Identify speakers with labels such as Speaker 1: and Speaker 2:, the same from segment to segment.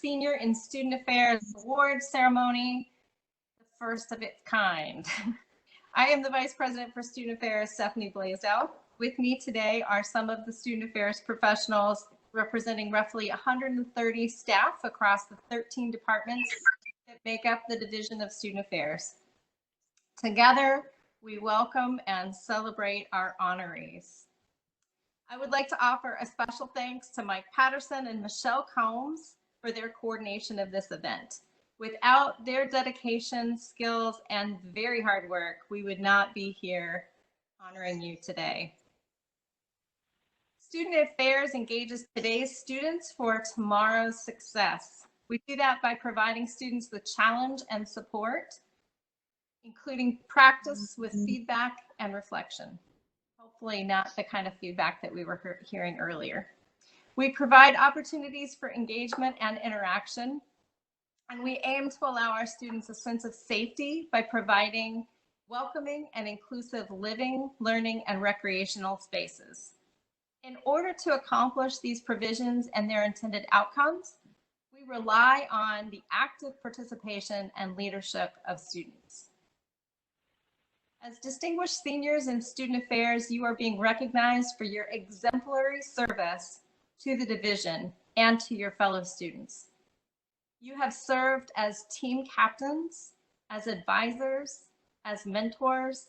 Speaker 1: Senior in Student Affairs Award Ceremony, the first of its kind. I am the Vice President for Student Affairs, Stephanie Blaisdell. With me today are some of the student affairs professionals representing roughly 130 staff across the 13 departments that make up the Division of Student Affairs. Together, we welcome and celebrate our honorees. I would like to offer a special thanks to Mike Patterson and Michelle Combs for their coordination of this event. Without their dedication, skills, and very hard work, we would not be here honoring you today. Student Affairs engages today's students for tomorrow's success. We do that by providing students with challenge and support, including practice with feedback and reflection. Hopefully not the kind of feedback that we were hearing earlier. We provide opportunities for engagement and interaction, and we aim to allow our students a sense of safety by providing welcoming and inclusive living, learning, and recreational spaces. In order to accomplish these provisions and their intended outcomes, we rely on the active participation and leadership of students. As distinguished seniors in student affairs, you are being recognized for your exemplary service to the division and to your fellow students. You have served as team captains, as advisors, as mentors,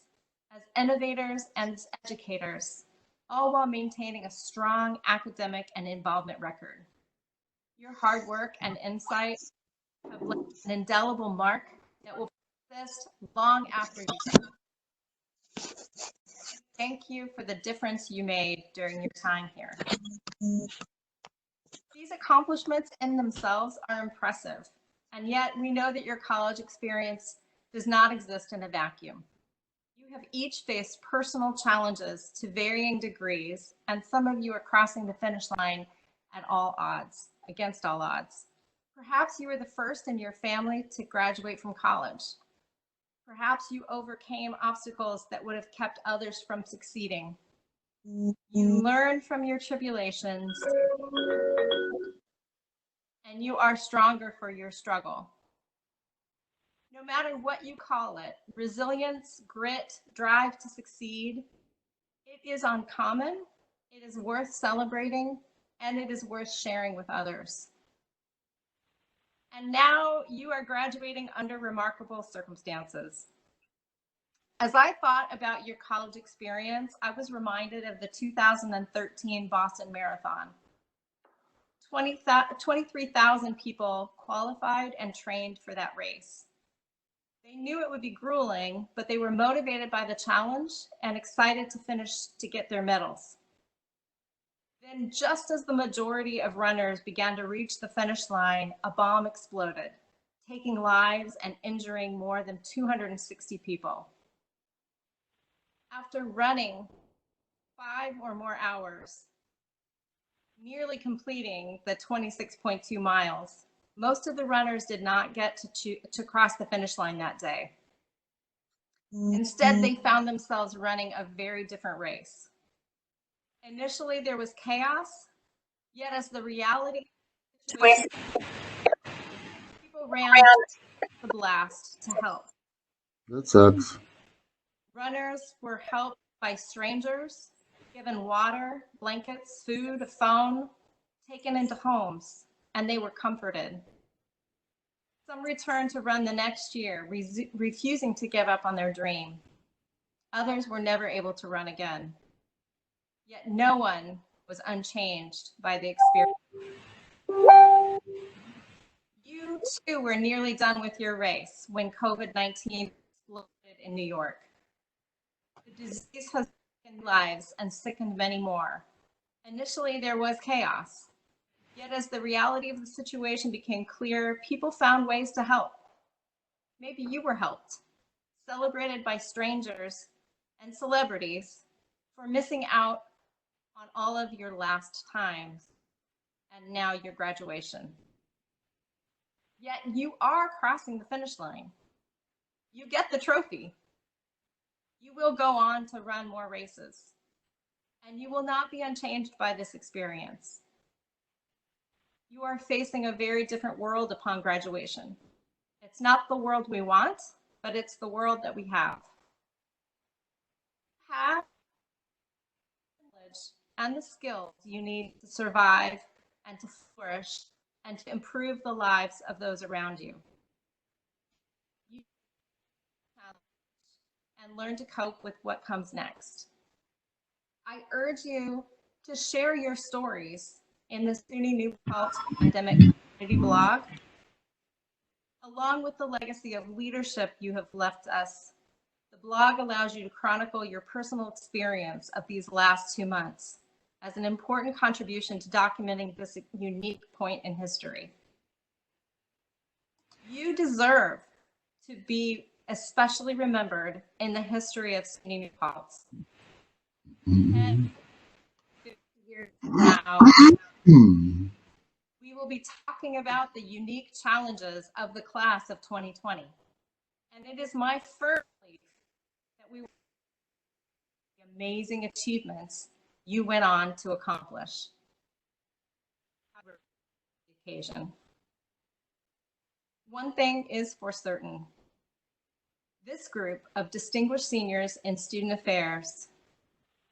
Speaker 1: as innovators, and as educators, all while maintaining a strong academic and involvement record. Your hard work and insight have left an indelible mark that will persist long after you leave. Thank you for the difference you made during your time here. These accomplishments in themselves are impressive, and yet we know that your college experience does not exist in a vacuum. You have each faced personal challenges to varying degrees, and some of you are crossing the finish line at all odds, against all odds. Perhaps you were the first in your family to graduate from college. Perhaps you overcame obstacles that would have kept others from succeeding. You learned from your tribulations, and you are stronger for your struggle. No matter what you call it, resilience, grit, drive to succeed, it is uncommon, it is worth celebrating, and it is worth sharing with others. And now you are graduating under remarkable circumstances. As I thought about your college experience, I was reminded of the 2013 Boston Marathon. 23,000 people qualified and trained for that race. They knew it would be grueling, but they were motivated by the challenge and excited to finish to get their medals. Then, just as the majority of runners began to reach the finish line, a bomb exploded, taking lives and injuring more than 260 people. After running 5 or more hours, nearly completing the 26.2 miles, most of the runners did not get to cross the finish line that day. Instead, they found themselves running a very different race. Initially, there was chaos, yet as the reality situation, people ran the blast to help.
Speaker 2: That sucks.
Speaker 1: Runners were helped by strangers, given water, blankets, food, a phone, taken into homes, and they were comforted. Some returned to run the next year, refusing to give up on their dream. Others were never able to run again. Yet no one was unchanged by the experience. You too were nearly done with your race when COVID-19 exploded in New York. The disease has taken lives and sickened many more. Initially, there was chaos. Yet as the reality of the situation became clear, people found ways to help. Maybe you were helped, celebrated by strangers and celebrities for missing out on all of your last times and now your graduation. Yet you are crossing the finish line. You get the trophy. You will go on to run more races, and you will not be unchanged by this experience. You are facing a very different world upon graduation. It's not the world we want, but it's the world that we have. Have the knowledge and the skills you need to survive and to flourish and to improve the lives of those around you. You have and learn to cope with what comes next. I urge you to share your stories in the SUNY New Paltz Pandemic Community blog, along with the legacy of leadership you have left us. The blog allows you to chronicle your personal experience of these last 2 months as an important contribution to documenting this unique point in history. You deserve to be especially remembered in the history of SUNY New Paltz. And 50 years from now, we will be talking about the unique challenges of the class of 2020. And it is my firm belief that we will see the amazing achievements you went on to accomplish. Occasion. One thing is for certain. This group of distinguished seniors in student affairs,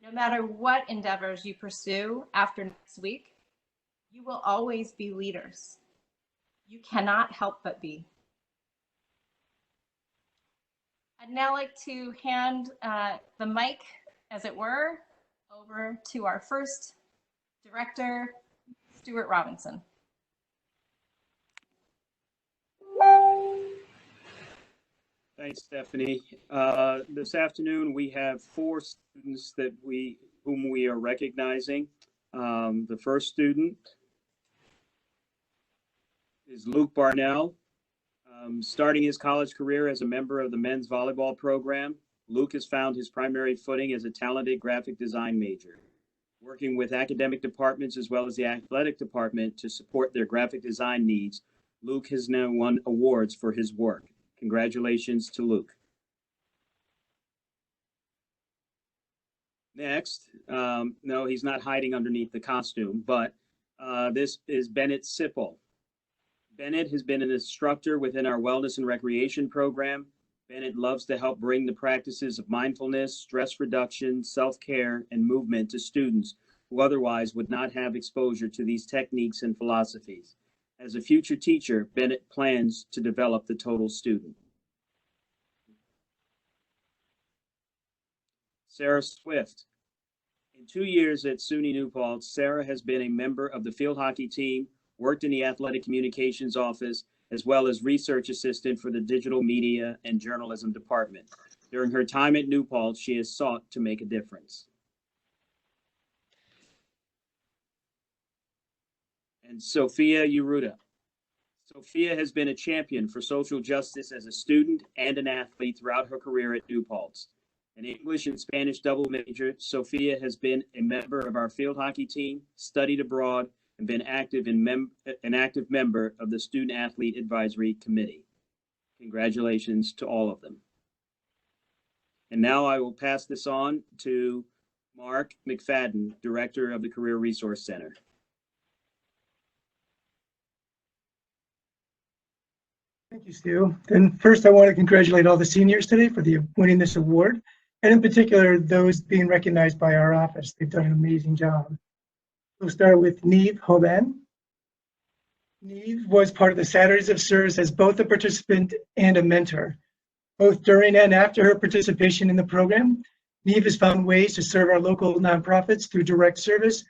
Speaker 1: no matter what endeavors you pursue after next week, you will always be leaders. You cannot help but be. I'd now like to hand the mic, as it were, over to our first director, Stuart Robinson.
Speaker 3: Thanks, Stephanie. This afternoon, we have 4 students whom we are recognizing. The first student is Luke Barnell. Starting his college career as a member of the men's volleyball program, Luke has found his primary footing as a talented graphic design major, working with academic departments as well as the athletic department to support their graphic design needs. Luke has now won awards for his work. Congratulations to Luke. Next, no, he's not hiding underneath the costume, but this is Bennett Sipple. Bennett has been an instructor within our wellness and recreation program. Bennett loves to help bring the practices of mindfulness, stress reduction, self-care, and movement to students who otherwise would not have exposure to these techniques and philosophies. As a future teacher, Bennett plans to develop the total student. Sarah Swift. In 2 years at SUNY New Paltz, Sarah has been a member of the field hockey team, worked in the athletic communications office, as well as research assistant for the digital media and journalism department. During her time at New Paltz, she has sought to make a difference. And Sophia Uruta. Sophia has been a champion for social justice as a student and an athlete throughout her career at New Paltz. An English and Spanish double major, Sophia has been a member of our field hockey team, studied abroad, and been an active member of the Student Athlete Advisory Committee. Congratulations to all of them. And now I will pass this on to Mark McFadden, Director of the Career Resource Center.
Speaker 4: Thank you, Stu. And first, I want to congratulate all the seniors today for winning this award, and in particular, those being recognized by our office. They've done an amazing job. We'll start with Neve Hoban. Neve was part of the Saturdays of Service as both a participant and a mentor. Both during and after her participation in the program, Neve has found ways to serve our local nonprofits through direct service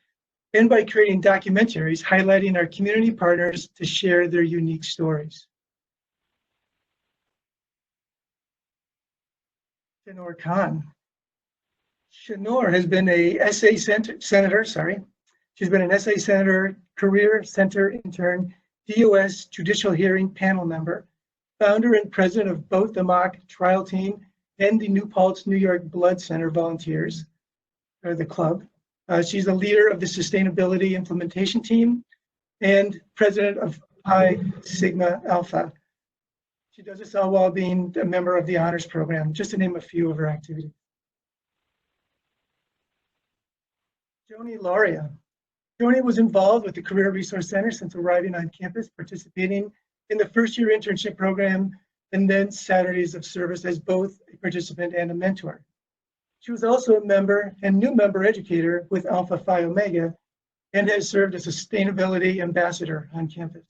Speaker 4: and by creating documentaries highlighting our community partners to share their unique stories. Shanor Khan. Shanor has been a SA senator, She's been an SA Senator, Career Center intern, DOS Judicial Hearing Panel member, founder and president of both the mock trial team and the New Paltz, New York Blood Center volunteers, or the club. She's a leader of the Sustainability Implementation Team and president of Pi Sigma Alpha. She does this all while being a member of the honors program, just to name a few of her activities. Joni Lauria. Joni was involved with the Career Resource Center since arriving on campus, participating in the first-year internship program, and then Saturdays of service as both a participant and a mentor. She was also a member and new member educator with Alpha Phi Omega and has served as a sustainability ambassador on campus.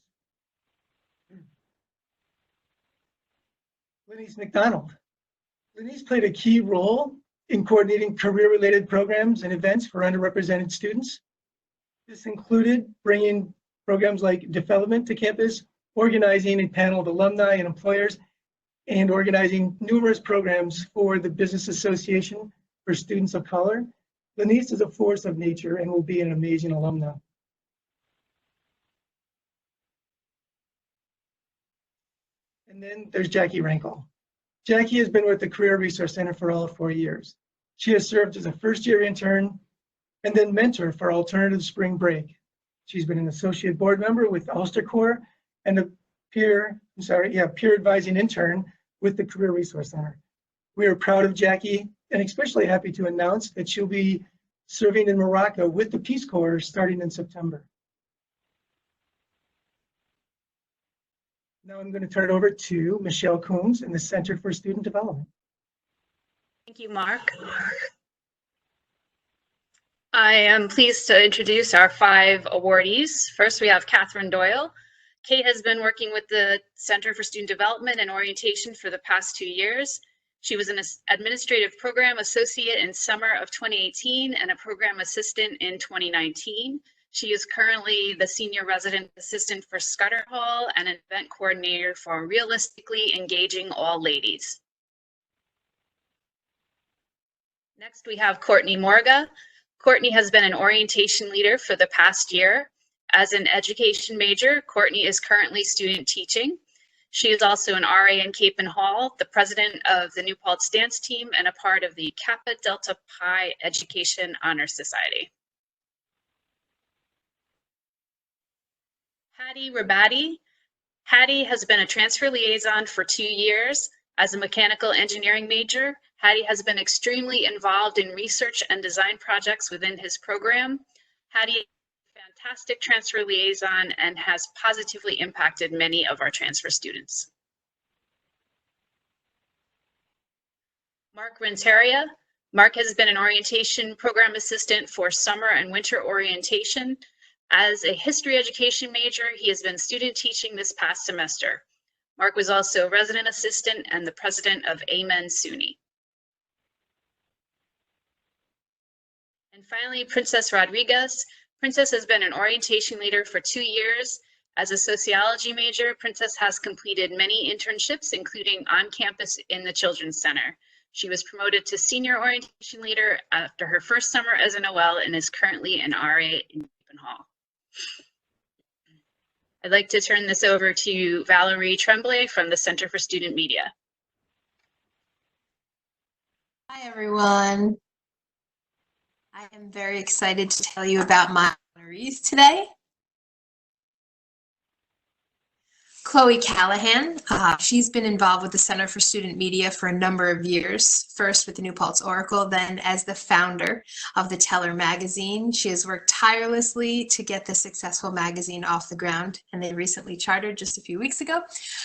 Speaker 4: Lenise McDonald. Lenise played a key role in coordinating career-related programs and events for underrepresented students. This included bringing programs like development to campus, organizing a panel of alumni and employers, and organizing numerous programs for the Business Association for Students of Color. Lenise is a force of nature and will be an amazing alumna. And then there's Jackie Rankle. Jackie has been with the Career Resource Center for all 4 years. She has served as a first-year intern and then mentor for Alternative Spring Break. She's been an associate board member with Ulster Corps and a peer advising intern with the Career Resource Center. We are proud of Jackie and especially happy to announce that she'll be serving in Morocco with the Peace Corps starting in September. Now I'm going to turn it over to Michelle Coombs in the Center for Student Development.
Speaker 5: Thank you, Mark. I am pleased to introduce our 5 awardees. First, we have Catherine Doyle. Kate has been working with the Center for Student Development and Orientation for the past 2 years. She was an administrative program associate in summer of 2018 and a program assistant in 2019. She is currently the senior resident assistant for Scudder Hall and an event coordinator for Realistically Engaging All Ladies. Next, we have Courtney Morga. Courtney has been an orientation leader for the past year. As an education major, Courtney is currently student teaching. She is also an RA in Cape and Hall, the president of the New Paltz dance team, and a part of the Kappa Delta Pi Education Honor Society. Hattie Rabati. Hattie has been a transfer liaison for 2 years. As a mechanical engineering major, Hattie has been extremely involved in research and design projects within his program. Hattie is a fantastic transfer liaison and has positively impacted many of our transfer students. Mark Renteria. Mark has been an orientation program assistant for summer and winter orientation. As a history education major, he has been student teaching this past semester. Mark was also resident assistant and the president of Amen SUNY. And finally, Princess Rodriguez. Princess has been an orientation leader for 2 years. As a sociology major, Princess has completed many internships, including on campus in the Children's Center. She was promoted to senior orientation leader after her first summer as an OL and is currently an RA in Cape Hall. I'd like to turn this over to Valerie Tremblay from the Center for Student Media.
Speaker 6: Hi, everyone. I am very excited to tell you about my honorees today. Chloe Callahan, she's been involved with the Center for Student Media for a number of years, first with the New Paltz Oracle, then as the founder of the Teller magazine. She has worked tirelessly to get the successful magazine off the ground, and they recently chartered just a few weeks ago.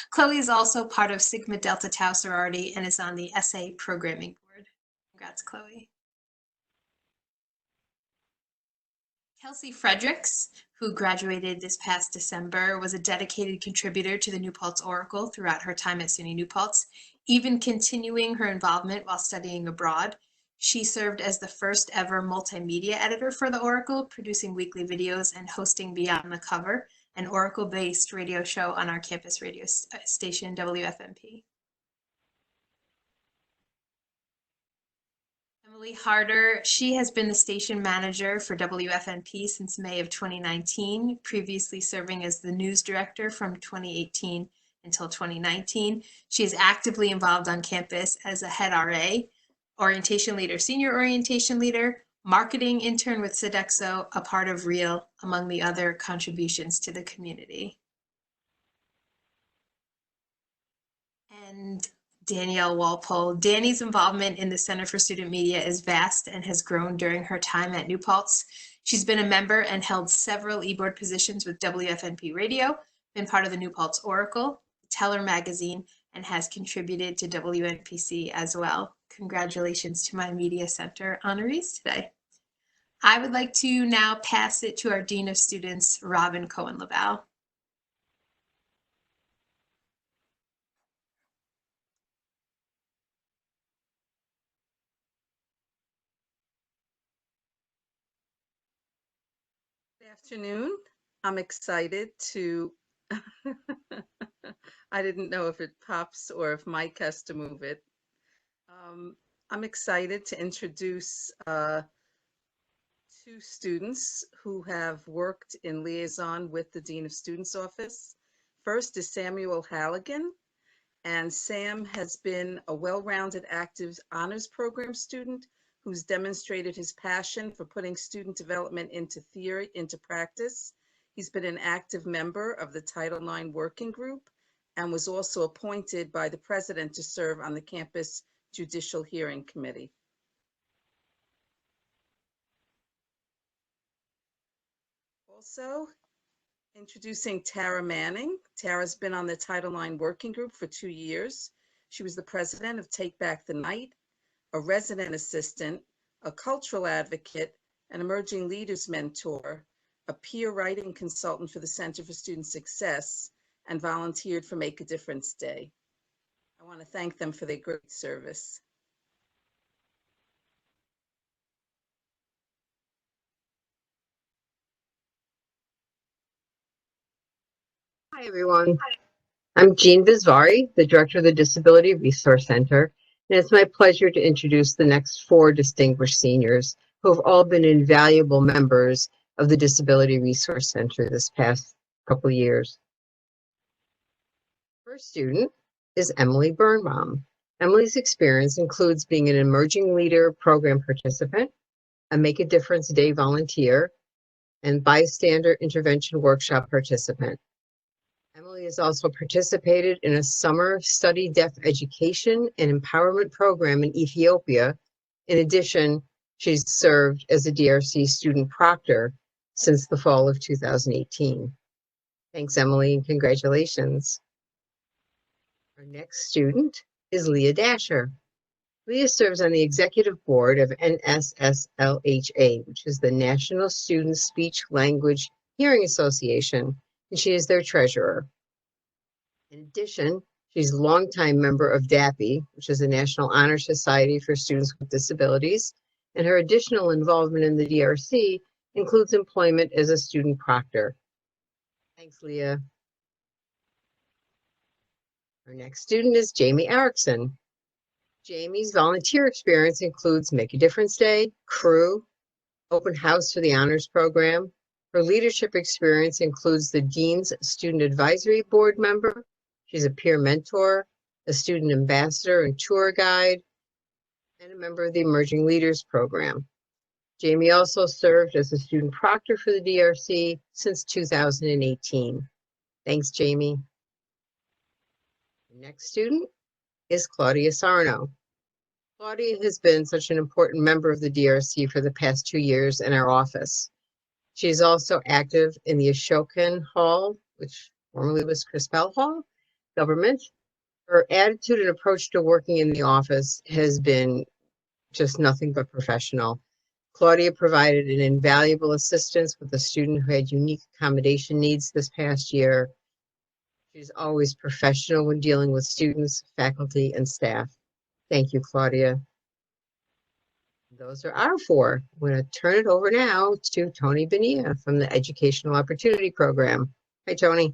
Speaker 6: Chloe is also part of Sigma Delta Tau sorority and is on the SA programming board. Congrats, Chloe. Kelsey Fredericks, who graduated this past December, was a dedicated contributor to the New Paltz Oracle throughout her time at SUNY New Paltz, even continuing her involvement while studying abroad. She served as the first ever multimedia editor for the Oracle, producing weekly videos and hosting Beyond the Cover, an Oracle-based radio show on our campus radio station, WFMP. Emily Harder, she has been the station manager for WFMP since May of 2019, previously serving as the news director from 2018 until 2019. She is actively involved on campus as a head RA, orientation leader, senior orientation leader, marketing intern with Sodexo, a part of REAL, among the other contributions to the community. And Danielle Walpole. Danny's involvement in the Center for Student Media is vast and has grown during her time at New Paltz. She's been a member and held several e-board positions with WFNP Radio, been part of the New Paltz Oracle, Teller Magazine, and has contributed to WNPC as well. Congratulations to my Media Center honorees today. I would like to now pass it to our Dean of Students, Robin Cohen-LaValle.
Speaker 7: Good afternoon. I'm excited to, I didn't know if it pops or if Mike has to move it. I'm excited to introduce two students who have worked in liaison with the Dean of Students office. First is Samuel Halligan, and Sam has been a well-rounded active honors program student who's demonstrated his passion for putting student development into theory, into practice. He's been an active member of the Title IX Working Group and was also appointed by the president to serve on the campus Judicial Hearing Committee. Also, introducing Tara Manning. Tara's been on the Title IX Working Group for 2 years. She was the president of Take Back the Night, a resident assistant, a cultural advocate, an emerging leaders mentor, a peer writing consultant for the Center for Student Success, and volunteered for Make a Difference Day. I want to thank them for their great service.
Speaker 8: Hi, everyone. I'm Jean Visvari, the director of the Disability Resource Center, and it's my pleasure to introduce the next 4 distinguished seniors who have all been invaluable members of the Disability Resource Center this past couple of years. First student is Emily Birnbaum. Emily's experience includes being an emerging leader program participant, a Make a Difference Day volunteer, and bystander intervention workshop participant. Emily has also participated in a summer study deaf education and empowerment program in Ethiopia. In addition, she's served as a DRC student proctor since the fall of 2018. Thanks, Emily, and congratulations. Our next student is Leah Dasher. Leah serves on the executive board of NSSLHA, which is the National Student Speech Language Hearing Association, and she is their treasurer. In addition, she's a longtime member of DAPI, which is the National Honor Society for Students with Disabilities, and her additional involvement in the DRC includes employment as a student proctor. Thanks, Leah. Our next student is Jamie Erickson. Jamie's volunteer experience includes Make a Difference Day, Crew, Open House for the Honors Program. Her leadership experience includes the Dean's Student Advisory Board member. She's a peer mentor, a student ambassador and tour guide, and a member of the Emerging Leaders Program. Jamie also served as a student proctor for the DRC since 2018. Thanks, Jamie. The next student is Claudia Sarno. Claudia has been such an important member of the DRC for the past 2 years in our office. She is also active in the Ashokan Hall, which formerly was Crispell Hall, government. Her attitude and approach to working in the office has been just nothing but professional. Claudia provided an invaluable assistance with a student who had unique accommodation needs this past year. She's always professional when dealing with students, faculty, and staff. Thank you, Claudia. Those are our 4. I'm going to turn it over now to Tony Bonilla from the Educational Opportunity Program. Hi, Tony.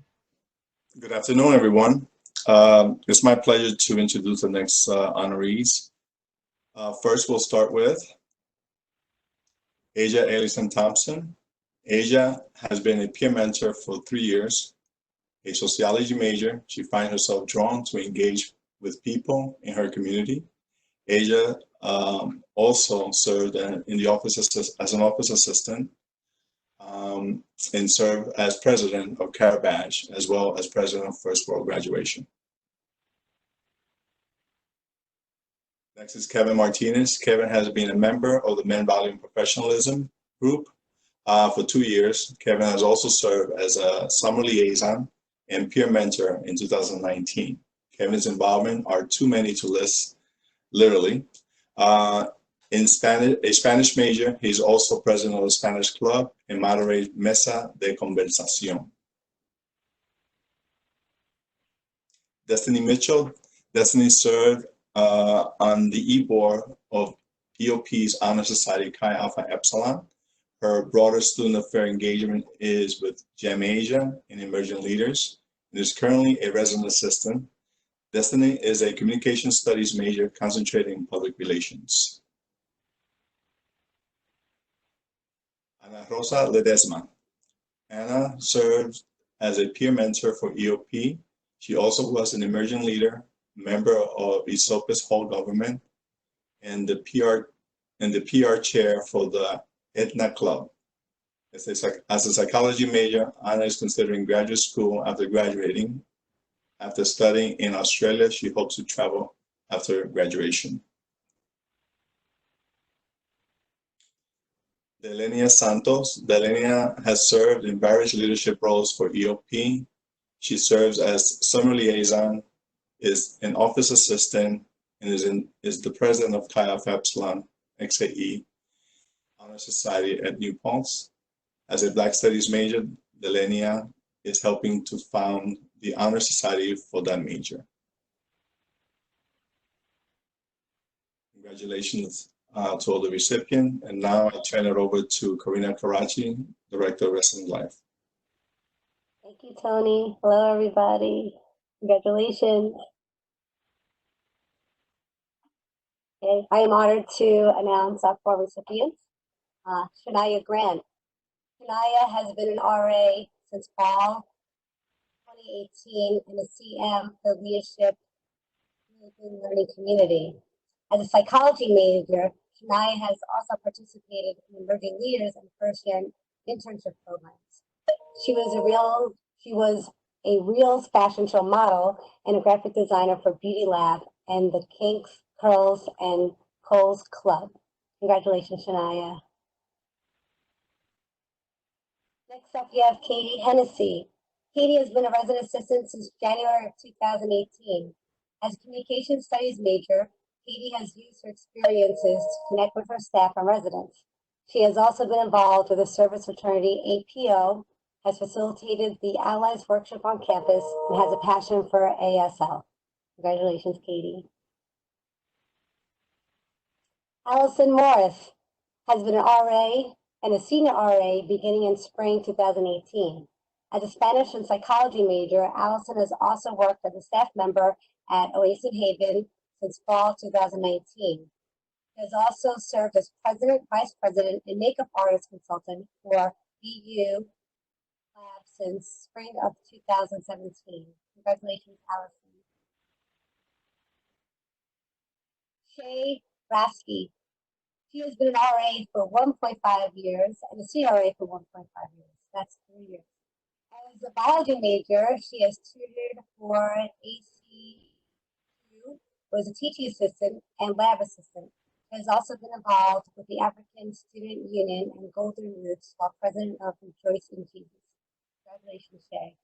Speaker 2: Good afternoon, everyone. It's my pleasure to introduce the next honorees. First, we'll start with Asia Ellison Thompson. Asia has been a peer mentor for 3 years. A sociology major, she finds herself drawn to engage with people in her community. Asia also served in the office as an office assistant and served as president of Carabash, as well as president of First World Graduation. Next is Kevin Martinez. Kevin has been a member of the Men Valuing Professionalism group For 2 years. Kevin has also served as a summer liaison and peer mentor in 2019. Kevin's involvement are too many to list, literally. In Spanish, a Spanish major, he's also president of the Spanish Club and moderates Mesa de Conversación. Destiny Mitchell. Destiny served on the e-board of EOP's Honor Society Chi Alpha Epsilon. Her broader student affair engagement is with GEM Asia and Emerging Leaders, and is currently a resident assistant. Destiny is a communication studies major concentrating in public relations. Ana Rosa Ledesma. Anna served as a peer mentor for EOP. She also was an emerging leader, member of ESOPIS whole government, and the PR chair for the Etna Club. As a psychology major, Anna is considering graduate school after graduating. After studying in Australia, she hopes to travel after graduation. Delenia Santos. Delenia has served in various leadership roles for EOP. She serves as summer liaison, is an office assistant, and is the president of Chi Alpha Epsilon XAE Honor Society at New Paltz. As a Black Studies major, Delenia is helping to found the Honor Society for that major. Congratulations to all the recipients. And now I turn it over to Karina Karachi, Director of Resident Life.
Speaker 9: Thank you, Tony. Hello, everybody. Congratulations. Okay, I am honored to announce our 4 recipients. SHANIAH Grant. SHANIAH has been an RA since fall 2018 and a CM for leadership in the learning community. As a psychology major, SHANIAH has also participated in emerging leaders and first-year internship programs. She was a real fashion show model and a graphic designer for Beauty Lab and the Kinks, Curls, and Kohl's Club. Congratulations, SHANIAH. Next up, you have Katie Hennessy. Katie has been a resident assistant since January of 2018. As a communication studies major, Katie has used her experiences to connect with her staff and residents. She has also been involved with the service fraternity APO, has facilitated the Allies Workshop on campus, and has a passion for ASL. Congratulations, Katie. Allison Morris has been an RA and a senior RA beginning in spring 2018. As a Spanish and psychology major, Allison has also worked as a staff member at Oasis Haven since fall 2019. She has also served as president, vice president, and makeup artist consultant for BU Lab since spring of 2017. Congratulations, Allison. Shay Rasky. She has been an RA for 1.5 years and a CRA for 1.5 years. That's 3 years. As a biology major, she has tutored for AC2, was a teaching assistant and lab assistant. She has also been involved with the African Student Union and Golden Roots while president of Rejoice in Jesus. Congratulations, Shay.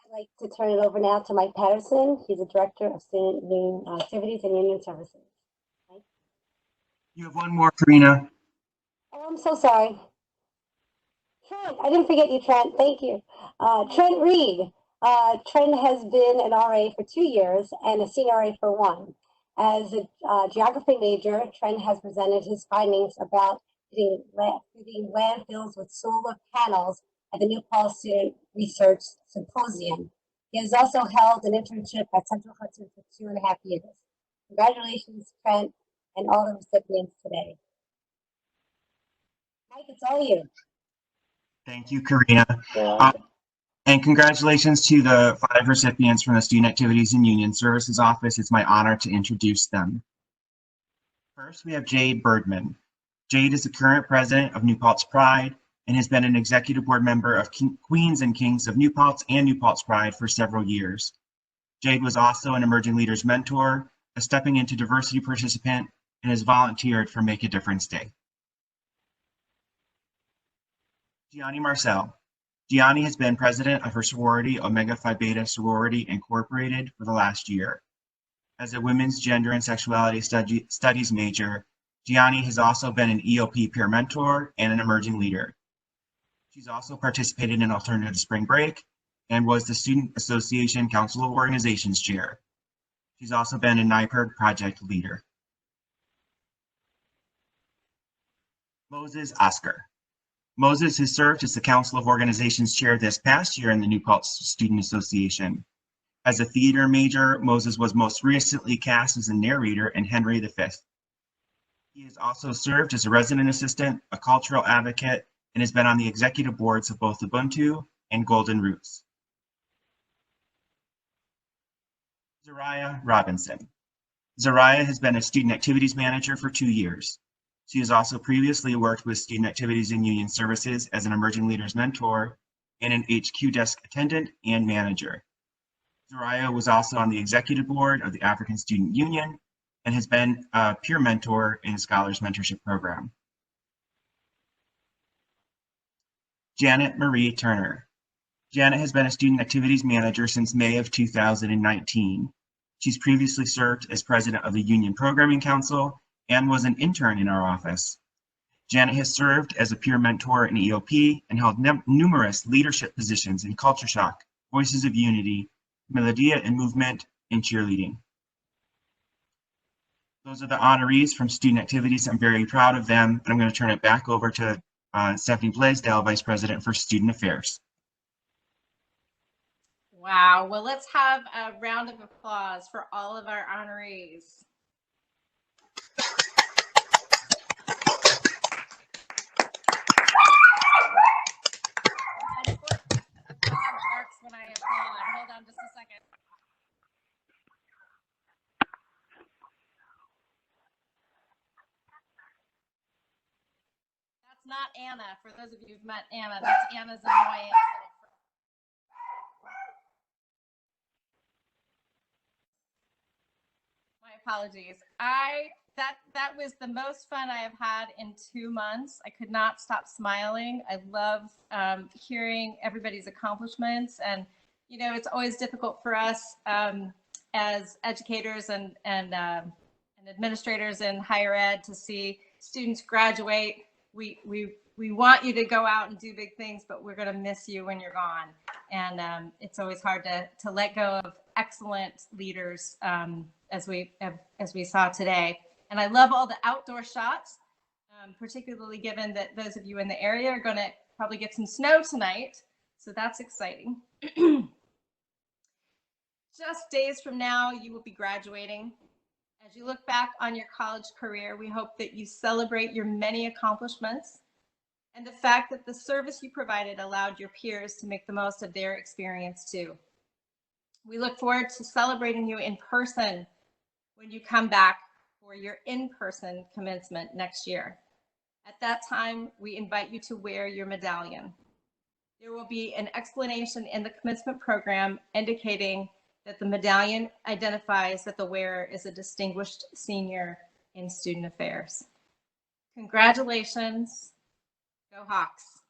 Speaker 9: I'd like to turn it over now to Mike Patterson. He's the Director of Student Union Activities and Union Services. Mike?
Speaker 10: You have one more, Karina.
Speaker 9: Oh, I'm so sorry. Trent, I didn't forget you, Trent. Thank you. Trent Reed. Trent has been an RA for 2 years and a senior RA for 1. As a geography major, Trent has presented his findings about feeding landfills with solar panels at the New Paltz Student Research Symposium. He has also held an internship at Central Hudson for 2.5 years. Congratulations, Trent, and all the recipients today. Mike, it's all you.
Speaker 10: Thank you, Karina. And congratulations to the 5 recipients from the Student Activities and Union Services Office. It's my honor to introduce them. First, we have Jade Birdman. Jade is the current president of New Paltz Pride and has been an executive board member of Queens and Kings of New Paltz and New Paltz Pride for several years. Jade was also an Emerging Leaders mentor, a Stepping Into Diversity participant, and has volunteered for Make a Difference Day. Gianni Marcel. Gianni has been president of her sorority, Omega Phi Beta Sorority Incorporated, for the last year. As a women's gender and sexuality studies major, Gianni has also been an EOP peer mentor and an emerging leader. She's also participated in Alternative Spring Break and was the Student Association Council of Organizations chair. She's also been a NIPERG project leader. Moses Oscar. Moses has served as the Council of Organizations chair this past year in the New Paltz Student Association. As a theater major, Moses was most recently cast as a narrator in Henry V. He has also served as a resident assistant, a cultural advocate, and has been on the executive boards of both Ubuntu and Golden Roots. Zariah Robinson. Zariah has been a student activities manager for 2 years. She has also previously worked with Student Activities and Union Services as an emerging leaders mentor and an HQ desk attendant and manager. Zariah was also on the executive board of the African Student Union and has been a peer mentor in a scholars mentorship program. Janet Marie Turner. Janet has been a student activities manager since May of 2019. She's previously served as president of the Union Programming Council and was an intern in our office. Janet has served as a peer mentor in EOP and held numerous leadership positions in Culture Shock, Voices of Unity, Melodia and Movement, and cheerleading. Those are the honorees from student activities. I'm very proud of them, and I'm going to turn it back over to Stephanie Blaisdell, Vice President for Student Affairs.
Speaker 1: Wow. Well, let's have a round of applause for all of our honorees. When I applaud. Hold on just a second. That's not Anna. For those of you who've met Anna, that's Anna's annoying. My apologies. That was the most fun I have had in 2 months. I could not stop smiling. I love hearing everybody's accomplishments, and you know, it's always difficult for us as educators and administrators in higher ed to see students graduate. We want you to go out and do big things, but we're going to miss you when you're gone. And it's always hard to let go of excellent leaders as we saw today. And I love all the outdoor shots, particularly given that those of you in the area are going to probably get some snow tonight. So that's exciting. Just days from now, you will be graduating. As you look back on your college career, we hope that you celebrate your many accomplishments and the fact that the service you provided allowed your peers to make the most of their experience too. We look forward to celebrating you in person when you come back for your in-person commencement next year. At that time, we invite you to wear your medallion. There will be an explanation in the commencement program indicating that the medallion identifies that the wearer is a distinguished senior in student affairs. Congratulations. Go Hawks.